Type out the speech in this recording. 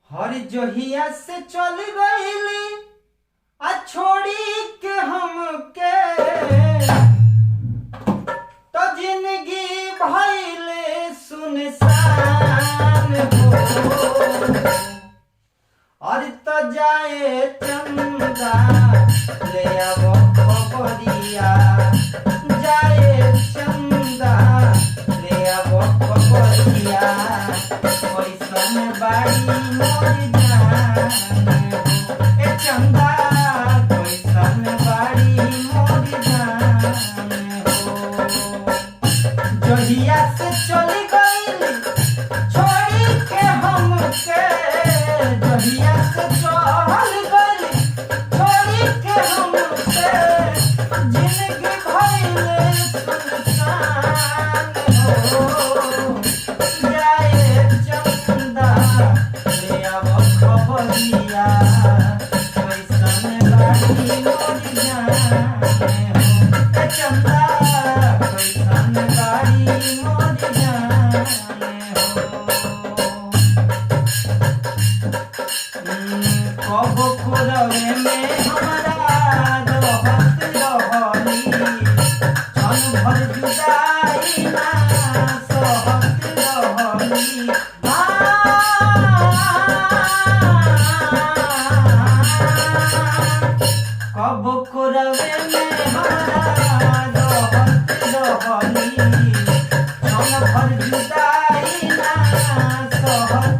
हर जोहिया से चल गईली आ छोड़ी के हमके तो जिंदगी भइले सुनसान हो। और तो जाए चंदा ले आवो खबरिया, जाए चंदा ले आवो खबरिया, कैसन बाड़ी मोर जान हो। ए चंदा कैसन बाड़ी मोर जान हो। जोहिया से चली गईली छोड़ी के हमके, जोहिया से चल गईली छोड़ी के हमके, जिंदगी भइले सुनसान हो। जाए चंदा ले आवो खबरिया, कैसन बाड़ी मोर जान हो। ए चंदा कैसन बाड़ी मोर जान हो। कब कोरवे में हमरा रहत रहली, क्षण भर जुदाई ना सहत रहली। कब कोरवे में हमरा रहत रहली, क्षण भर जुदाई ना सहत